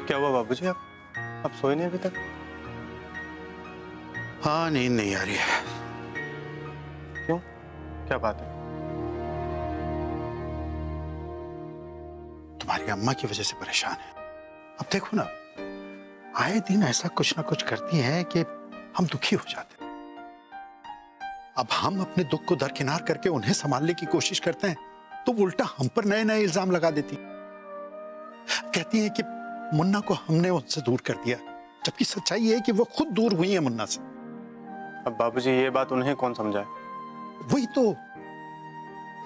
क्या हुआ बाबूजी? आप सोए नहीं अभी तक? हाँ, नींद नहीं आ रही है। क्यों? क्या बात है? तुम्हारी अम्मा की वजह से परेशान है। अब देखो ना, आए दिन ऐसा कुछ ना कुछ करती हैं कि हम दुखी हो जाते हैं। अब हम अपने दुख को दरकिनार करके उन्हें संभालने की कोशिश करते हैं तो वो उल्टा हम पर नए नए इल्जाम लगा देती। कहती है कि मुन्ना को हमने उनसे दूर कर दिया, जबकि सच्चाई ये है कि वो खुद दूर हुई है मुन्ना से। अब बाबूजी ये बात उन्हें कौन समझाए? वही तो,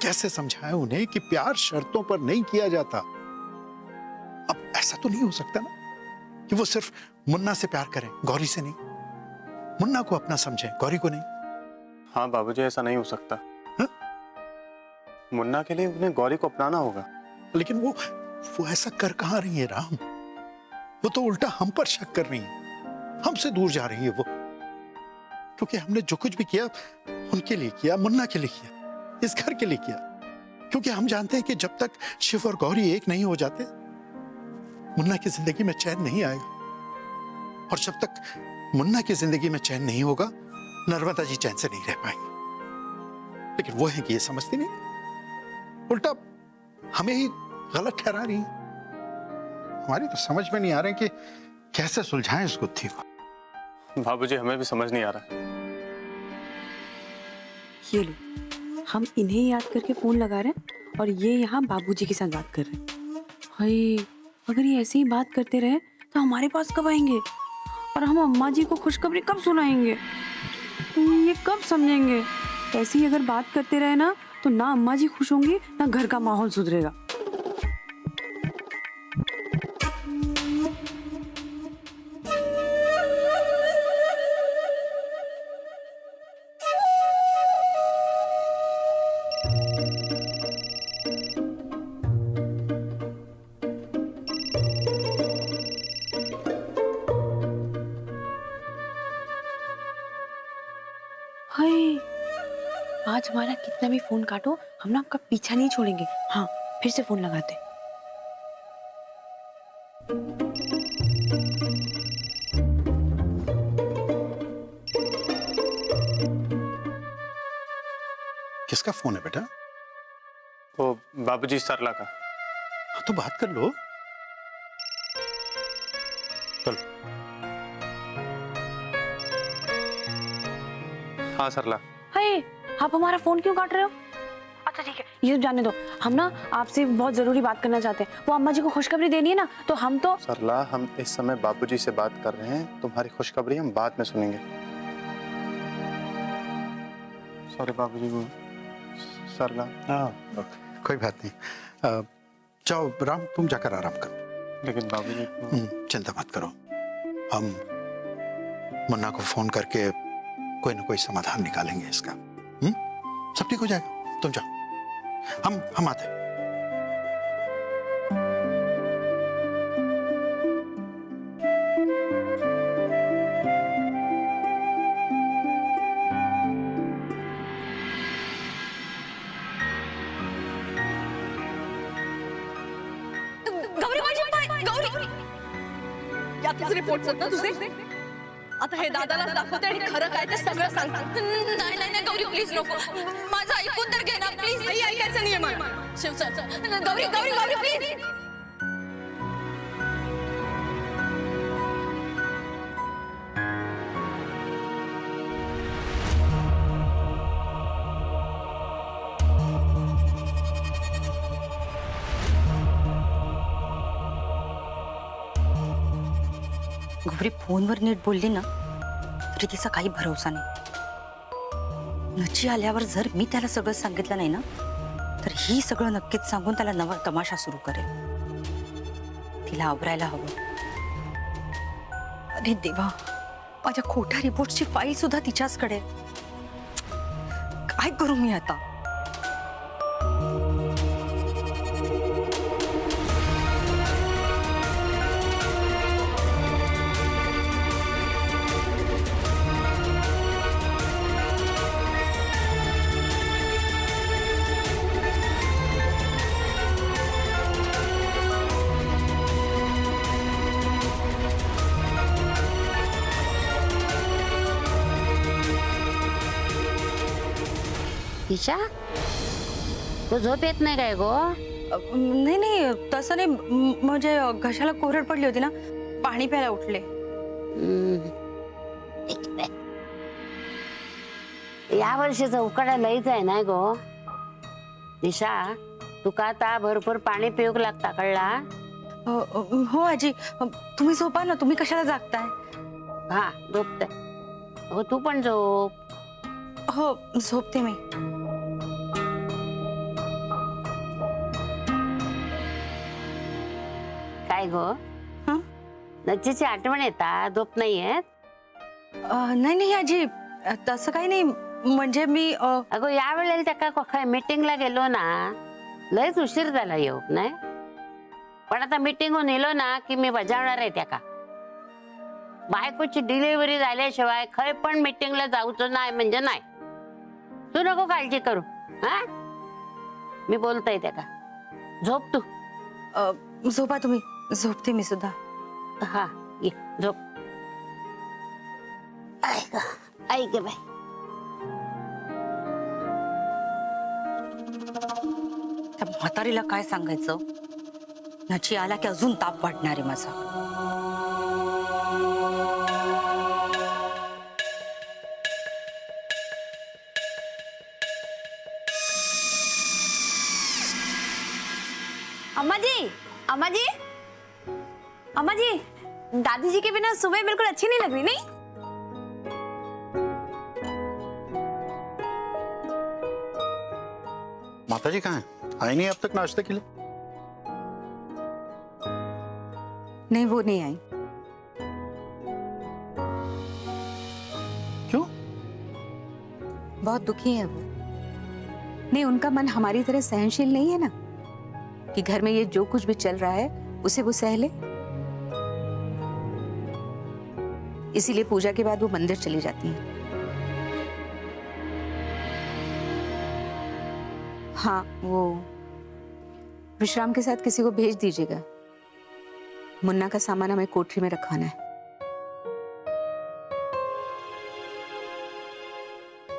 कैसे समझाएं उन्हें कि प्यार शर्तों पर नहीं किया जाता। अब ऐसा तो नहीं हो सकता ना कि वो सिर्फ मुन्ना से प्यार करें, गौरी से नहीं। मुन्ना को अपना समझें, गौरी को नहीं। हाँ बाबूजी, ऐसा नहीं हो सकता। हा? मुन्ना के लिए उन्हें गौरी को अपनाना होगा। लेकिन वो ऐसा कर कहां रही है राम? वो तो उल्टा हम पर शक कर रही है, हमसे दूर जा रही है वो। क्योंकि हमने जो कुछ भी किया उनके लिए किया, मुन्ना के लिए किया, इस घर के लिए किया। क्योंकि हम जानते हैं कि जब तक शिव और गौरी एक नहीं हो जाते, मुन्ना की जिंदगी में चैन नहीं आएगा। और जब तक मुन्ना की जिंदगी में चैन नहीं होगा, नर्मदा जी चैन से नहीं रह पाएंगे। लेकिन वो है कि ये समझती नहीं, उल्टा हमें ही गलत ठहरा रही है। हमारी तो समझ में नहीं आ रहा है कि कैसे सुलझाएं इस गुत्थी को। बाबूजी, हमें भी समझ नहीं आ रहा है। ये लो, हम इन्हें याद करके फोन लगा रहे हैं और ये यहाँ बाबूजी के साथ बात कर रहे हैं। हाय, अगर ये ऐसे ही बात करते रहे तो हमारे पास कब आएंगे और हम अम्मा जी को खुशखबरी कब सुनाएंगे? ये कब समझेंगे? ऐसे ही अगर बात करते रहे ना तो ना अम्मा जी खुश होंगी ना घर का माहौल सुधरेगा। आज हमारा कितना भी फोन काटो, हम ना आपका पीछा नहीं छोड़ेंगे। हाँ, फिर से फोन लगाते। किसका फोन है बेटा? वो बाबूजी, सरला का। हाँ, तो बात कर लो। चलो। हाँ सरला। हाय, आप हमारा फोन क्यों काट रहे हो? अच्छा ठीक है, ये जाने दो। हम ना आपसे बहुत जरूरी बात करना चाहते हैं। वो अम्मा जी को खुशखबरी देनी है ना, तो हम तो। सरला, हम इस समय बाबूजी से बात कर रहे हैं। तुम्हारी खुशखबरी हम बाद में सुनेंगे। सॉरी बाबूजी। वो सरला। हाँ, कोई बात नहीं। जाओ राम, तुम जाकर आराम करो। लेकिन बाबूजी। चिंता मत करो, हम मुन्ना को फोन करके कोई ना कोई समाधान निकालेंगे इसका। सब ठीक हो जाएगा, तुम जाओ, हम आते हैं। यातच रिपोर्ट ना तुझे? आता हे दादालाच दाखवते आणि खरं काय ते सगळं सांगते। नाही नाही नाही गौरी, प्लीज नको, माझं ऐकून तर घे ना प्लीज। नाही ऐकायचं नाहीये मला। शिवचर, गौरी गौरी गौरी प्लीज। गौरी फोनवर नीट बोलली ना तरी तिचा काही भरोसा नाही। नची आल्यावर जर मी त्याला सगळं सांगितलं नाही ना तर ही सगळं नक्कीच सांगून त्याला नवा तमाशा सुरू करेल। तिला आवरायला हवं। अरे देवा, माझ्या खोट्या रिपोर्टची फाईल सुद्धा तिच्याचकडे। काय करू मी आता? ईशा तू झोप येत नाही काय गो? नाही नाही तसं नाही, म्हणजे घशाला कोरड पडली होती ना, पाणी प्यायला उठले. या वर्षीचा उकाडा लईच आहे ना गो. ईशा तुका आता भरपूर पाणी पिऊक लागता, कळला? हो आजी, तुम्ही झोपा ना, तुम्ही कशाला जागताय? हा झोपते. अगं तू पण झोप. हो झोपते मी. काय गो? हं? नच्चीची आठवण येता, झोप नाही येत? नाही नाही आजी, तसं काही नाही, म्हणजे मी अगं या वेळेला त्याका खय मीटिंगला गेलो ना, लयच उशीर झाला येऊ नाही. पण आता मीटिंगहून येलो ना की मी बजावणार आहे त्याका. बायकोची डिलिव्हरी झाल्याशिवाय खय पण मीटिंगला जाऊचं नाही म्हणजे नाही. तू नको काळजी करू. हा मी बोलतोय त्याका. झोप तू. झोपा तुम्ही, झोपते मी सुद्धा. हा ये झोप. ऐक बाय. त्या म्हातारीला काय सांगायचं? नची आला की अजून ताप वाढणार आहे माझा. अम्मा जी, अम्मा जी, अम्मा जी, दादी जी के बिना सुबह बिल्कुल अच्छी नहीं लग रही, नहीं? माताजी कहाँ है? आई नहीं अब तक नाश्ते के लिए? नहीं वो नहीं आई. क्यों? बहुत दुखी है वो. नहीं, उनका मन हमारी तरह सहनशील नहीं है ना, कि घर में ये जो कुछ भी चल रहा है उसे वो सह ले. इसीलिए पूजा के बाद वो मंदिर चली जाती हैं. हाँ, वो विश्राम के साथ किसी को भेज दीजिएगा. मुन्ना का सामान हमें कोठरी में रखवाना है,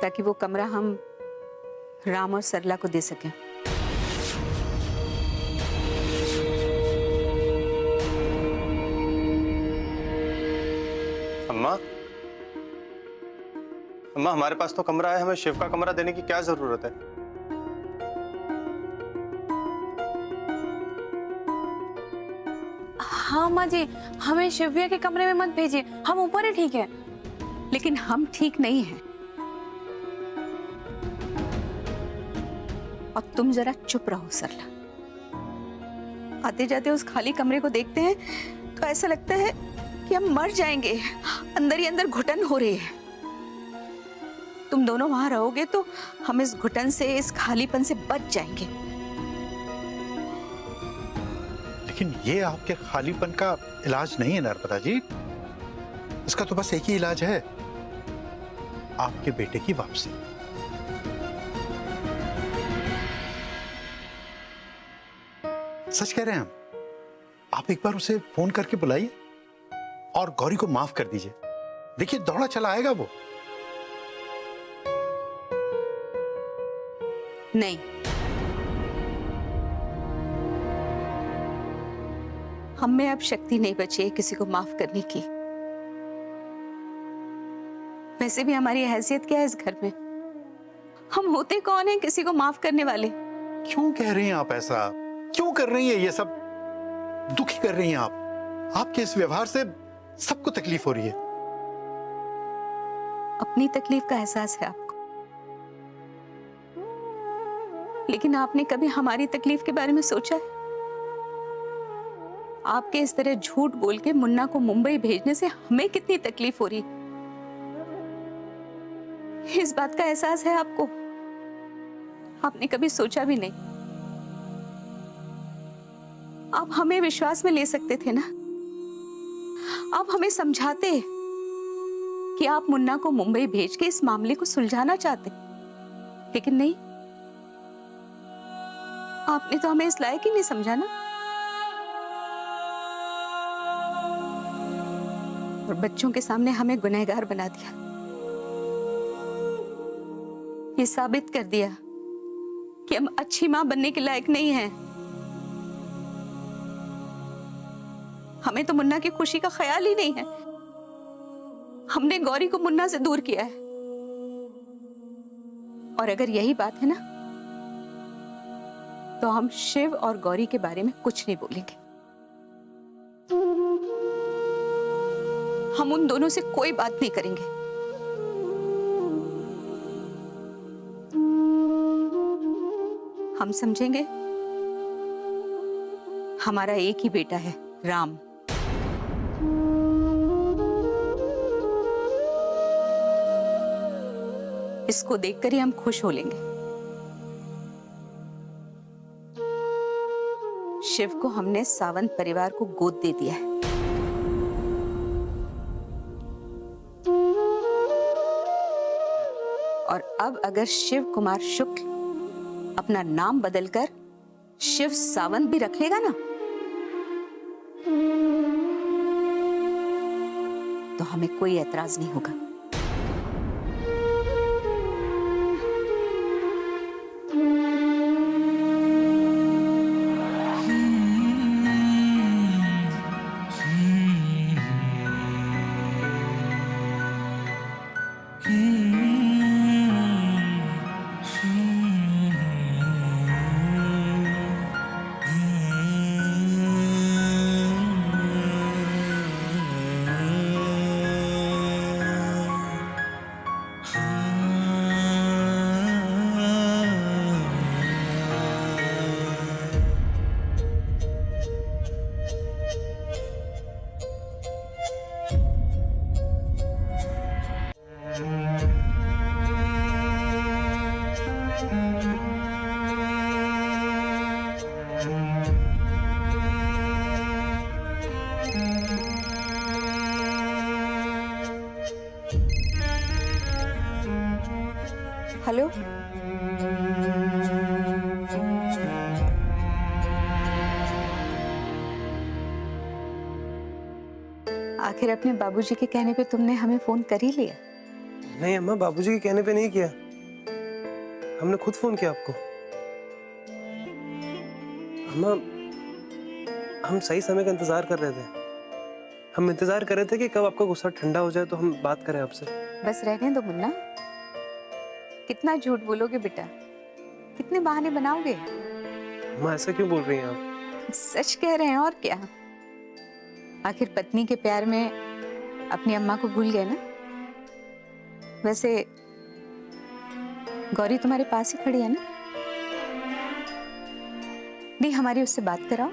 ताकि वो कमरा हम राम और सरला को दे सकें. अम्मा, अम्मा हमारे पास तो कमरा है, हमें शिव का कमरा देने की क्या जरूरत है? हाँ अम्मा जी, हमें शिव भैया के कमरे में मत भेजिए, हम ऊपर ही ठीक है. लेकिन हम ठीक नहीं हैं. और तुम जरा चुप रहो सरला. आते जाते उस खाली कमरे को देखते हैं तो ऐसा लगता है कि हम मर जाएंगे. अंदर ही अंदर घुटन हो रही है. तुम दोनों वहां रहोगे तो हम इस घुटन से, इस खालीपन से बच जाएंगे. लेकिन ये आपके खालीपन का इलाज नहीं है नर्मदा जी. इसका तो बस एक ही इलाज है, आपके बेटे की वापसी. सच कह रहे हैं हम. आप एक बार उसे फोन करके बुलाइए और गौरी को माफ कर दीजिए. देखिए दौड़ा चला आएगा वो. नहीं, हम में अब शक्ति नहीं बची है किसी को माफ करने की. वैसे भी हमारी हैसियत क्या है इस घर में? हम होते कौन हैं किसी को माफ करने वाले? क्यों कह रही हैं आप ऐसा? क्यों कर रही हैं ये सब? दुखी कर रही हैं आप. आपके इस व्यवहार से सबको तकलीफ हो रही है. अपनी तकलीफ का एहसास है आपको, लेकिन आपने कभी हमारी तकलीफ के बारे में सोचा है? आपके इस तरह झूठ बोल के मुन्ना को मुंबई भेजने से हमें कितनी तकलीफ हो रही, इस बात का एहसास है आपको? आपने कभी सोचा भी नहीं. आप हमें विश्वास में ले सकते थे ना. आप हमें समझाते कि आप मुन्ना को मुंबई भेज के इस मामले को सुलझाना चाहते, लेकिन नहीं. आपने तो हमें इस लायक ही नहीं समझा ना. और बच्चों के सामने हमें गुनहगार बना दिया. ये साबित कर दिया कि हम अच्छी माँ बनने के लायक नहीं हैं। हमें तो मुन्ना की खुशी का ख्याल ही नहीं है। हमने गौरी को मुन्ना से दूर किया है। और अगर यही बात है ना, तो हम शिव और गौरी के बारे में कुछ नहीं बोलेंगे। हम उन दोनों से कोई बात नहीं करेंगे। हम समझेंगे हमारा एक ही बेटा है, राम। इसको देखकर ही हम खुश हो लेंगे। शिव को हमने सावंत परिवार को गोद दे दिया है। और अब अगर शिव कुमार शुक्ल अपना नाम बदलकर शिव सावंत भी रख लेगा ना, तो हमें कोई ऐतराज नहीं होगा। हेलो, आखिर अपने बाबूजी के कहने पे तुमने हमें फोन कर ही लिया। नहीं अम्मा, बाबूजी के कहने पे नहीं किया, हमने खुद फोन किया आपको। अम्मा, हम सही समय का इंतजार कर रहे थे। हम इंतजार कर रहे थे कि कब आपका गुस्सा ठंडा हो जाए तो हम बात करें आपसे। बस रहने दो मुन्ना, कितना झूठ बोलोगे बेटा, कितने बहाने बनाओगे। अम्मा ऐसा क्यों बोल रही हैं आप? सच कह रहे हैं और क्या। आखिर पत्नी के प्यार में अपनी अम्मा को भूल गए ना। वैसे गौरी तुम्हारे पास ही खड़ी है ना, नहीं हमारी उससे बात कराओ,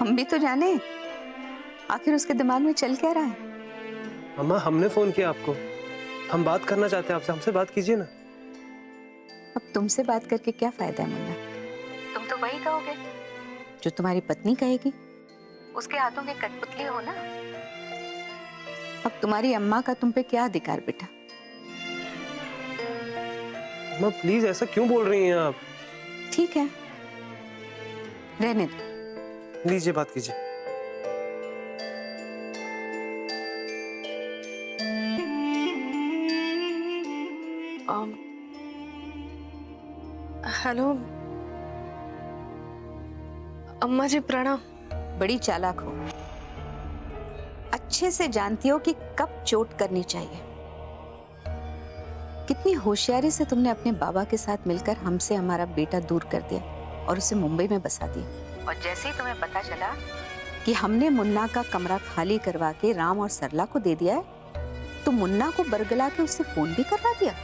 हम भी तो जाने आखिर उसके दिमाग में चल क्या रहा है। अम्मा हमने फोन किया आपको, हम बात करना चाहते हैं आपसे, हमसे बात कीजिए ना। अब तुमसे बात करके क्या फायदा है मुन्ना, तुम तो वही कहोगे जो तुम्हारी पत्नी कहेगी। उसके हाथों के कठपुतली हो ना। अब तुम्हारी अम्मा का तुम पे क्या अधिकार बेटा। अम्मा प्लीज ऐसा क्यों बोल रही हैं आप? ठीक है रहने दो। लीजिए बात कीजिए। हेलो अम्मा जी, प्रणाम। बड़ी चालाक हो, अच्छे से जानती हो कि कब चोट करनी चाहिए। कितनी होशियारी से तुमने अपने बाबा के साथ मिलकर हमसे हमारा बेटा दूर कर दिया और उसे मुंबई में बसा दिया। और जैसे ही तुम्हें पता चला कि हमने मुन्ना का कमरा खाली करवा के राम और सरला को दे दिया है, तो मुन्ना को बरगला के उससे फोन भी करवा दिया।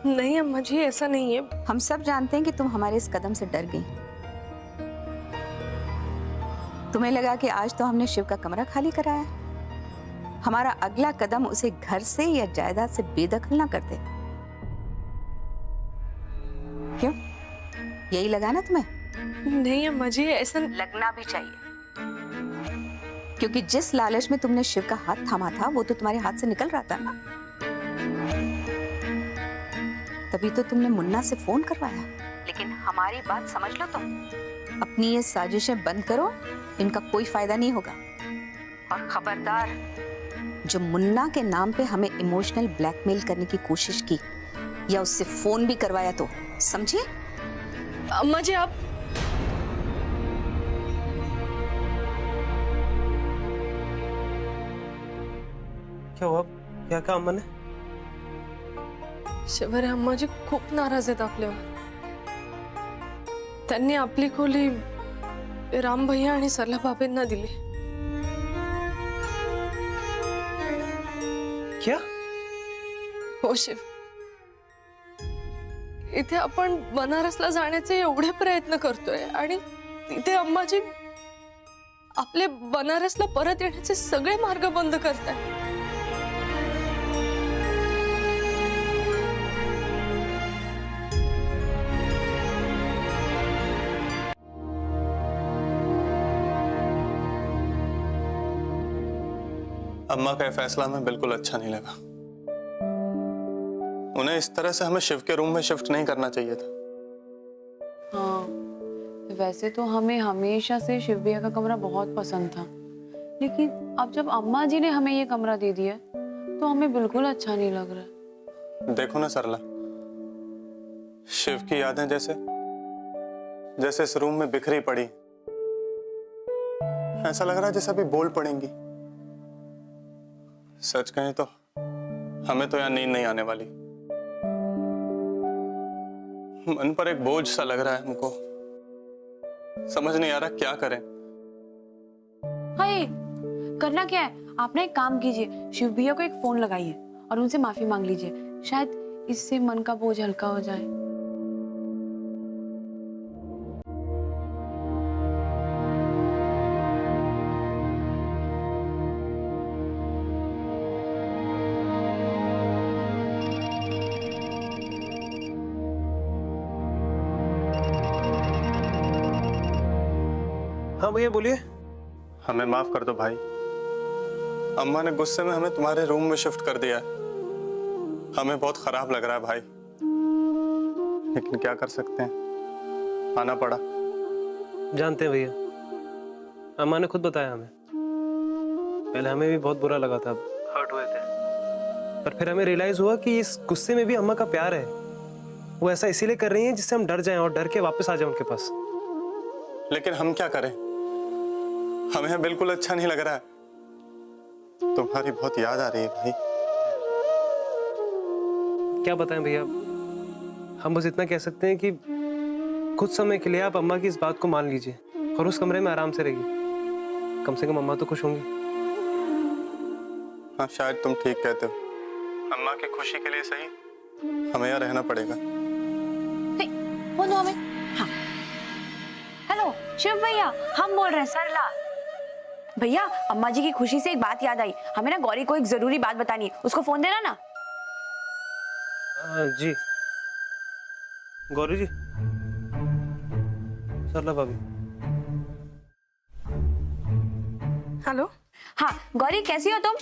नहीं अम्मा जी, ऐसा नहीं है। हम सब जानते हैं कि तुम हमारे इस कदम से डर गई। तुम्हें लगा कि आज तो हमने शिव का कमरा खाली कराया, हमारा अगला कदम उसे घर से या जायदाद से बेदखल ना करते। क्यों, यही लगा ना तुम्हें? नहीं अम्मा जी, ऐसा लगना भी चाहिए, क्योंकि जिस लालच में तुमने शिव का हाथ थामा था वो तो तुम्हारे हाथ से निकल रहा था ना। तभी तो तुमने मुन्ना से फोन करवाया। लेकिन हमारी बात समझ लो तुम, अपनी ये साजिशें बंद करो, इनका कोई फायदा नहीं होगा। और खबरदार, जो मुन्ना के नाम पे हमें इमोशनल ब्लैकमेल करने की कोशिश की, या उससे फोन भी करवाया तो समझे? अम्मा जी आप क्या हुआ? क्या कहा अम्मा ने? शिवरे अम्माजी खूप नाराज आहेत आपल्यावर. त्यांनी आपली खोली राम भैया आणि सरला बाबेंना दिली. क्या? हो शिव, इथे आपण बनारसला जाण्याचे एवढे प्रयत्न करतोय आणि तिथे अम्माजी आपले बनारसला परत येण्याचे सगळे मार्ग बंद करताय. अम्मा का यह फैसला हमें बिल्कुल अच्छा नहीं लगा. उन्हें इस तरह से हमें शिव के रूम में शिफ्ट नहीं करना चाहिए था. हाँ, वैसे तो हमें हमेशा से शिव भैया का कमरा बहुत पसंद था, लेकिन अब जब अम्मा जी ने हमें ये कमरा दे दिया तो हमें बिल्कुल अच्छा नहीं लग रहा. देखो ना सरला, शिव की यादें जैसे जैसे इस रूम में बिखरी पड़ी. ऐसा लग रहा है जैसे अभी बोल पड़ेंगी. सच कहें तो हमें तो यहाँ नींद नहीं आने वाली. मन पर एक बोझ सा लग रहा है हमको. समझ नहीं आ रहा क्या करें. हाय, करना क्या है? आप ना एक काम कीजिए, शिव भैया को एक फोन लगाइए और उनसे माफी मांग लीजिए. शायद इससे मन का बोझ हल्का हो जाए. हाँ भैया बोलिए. हमें माफ कर दो भाई. अम्मा ने गुस्से में हमें तुम्हारे रूम में शिफ्ट कर दिया. हमें बहुत खराब लग रहा है भाई, लेकिन क्या कर सकते हैं, आना पड़ा. जानते हैं भैया, अम्मा ने खुद बताया हमें. पहले हमें भी बहुत बुरा लगा था, हर्ट हुए थे, पर फिर हमें रियलाइज हुआ कि इस गुस्से में भी अम्मा का प्यार है. वो ऐसा इसीलिए कर रही हैं जिससे हम डर जाएं और डर के वापस आ जाएं उनके पास. लेकिन हम क्या करें, हमें बिल्कुल अच्छा नहीं लग रहा है. तुम्हारी बहुत याद आ रही है भाई. क्या बताएं भैया, हम बस इतना कह सकते हैं कि कुछ समय के लिए आप अम्मा की इस बात को मान लीजिए और उस कमरे में आराम से रहिए. कम से कम अम्मा तो खुश होंगी. हाँ, शायद तुम ठीक कहते हो. अम्मा की खुशी के लिए सही हमें यहाँ रहना पड़ेगा. फोन दो हमें. हाँ, हेलो शिव भैया, हम बोल रहे हैं. सरला भैया, अम्मा जी की खुशी से एक बात याद आई. हमें ना गौरी को एक जरूरी बात बतानी है, उसको फोन देना ना. जी गौरी जी. सरला भाभी. हेलो. हाँ गौरी, कैसी हो तुम?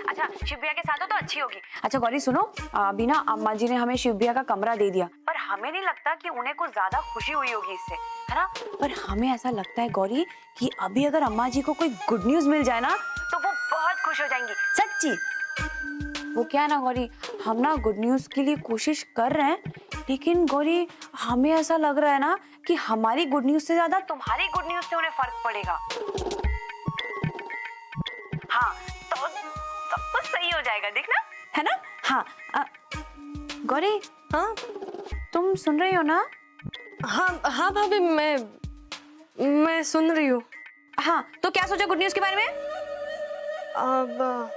अच्छा, शिव भैया के साथ हो तो अच्छी होगी. अच्छा गौरी सुनो, अभी ना अम्मा जी ने हमें शिव भैया का कमरा दे दिया, पर हमें नहीं लगता कि उन्हें कुछ ज्यादा खुशी हुई होगी इससे, है ना? पर हमें ऐसा लगता है गौरी कि अभी अगर अम्मा जी को कोई गुड न्यूज मिल जाए ना तो वो बहुत खुश हो जाएंगी. सच्ची. वो क्या है ना गौरी, हम ना गुड न्यूज के लिए कोशिश कर रहे हैं, लेकिन गौरी हमें ऐसा लग रहा है ना कि हमारी गुड न्यूज से ज्यादा तुम्हारी गुड न्यूज से उन्हें फर्क पड़ेगा. हाँ, तो सब कुछ सही हो जाएगा, देखना, है ना? हाँ गौरी. हाँ तुम सुन रही हो ना? हाँ हाँ भाभी, मैं सुन रही हूँ. हाँ, तो क्या सोचा गुड न्यूज के बारे में? अब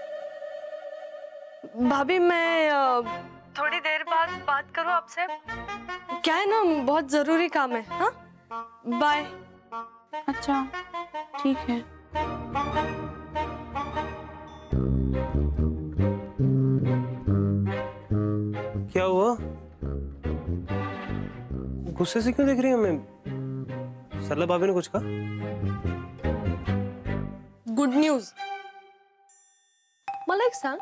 भाभी मैं थोड़ी देर बाद बात करूँ आपसे. क्या है ना, बहुत जरूरी काम है. हाँ, बाय. अच्छा ठीक है. क्या हुआ? गुस्से से क्यों देख रही है हमें? सरला भाभी ने कुछ कहा? Good news. मला एक सांग,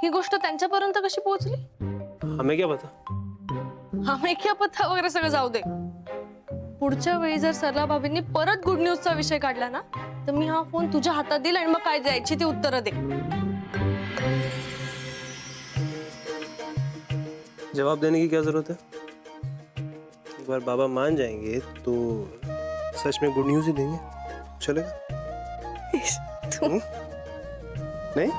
ही गोष्ट त्यांच्यापर्यंत कशी पोहोचली? हमें क्या पता. हमें क्या पता वगैरे सगळं जाऊ दे. पुढच्या वेळी जर सरला भाभींनी परत गुड न्यूजचा विषय काढला ना, तर मी हा फोन तुझ्या हातात देईल आणि मग काय द्यायची ती उत्तरं दे. जवाब देने की क्या जरूरत है? एक बार बाबा मान जाएंगे तो सच में गुड न्यूज ही देंगे, चलेगा? तुम नहीं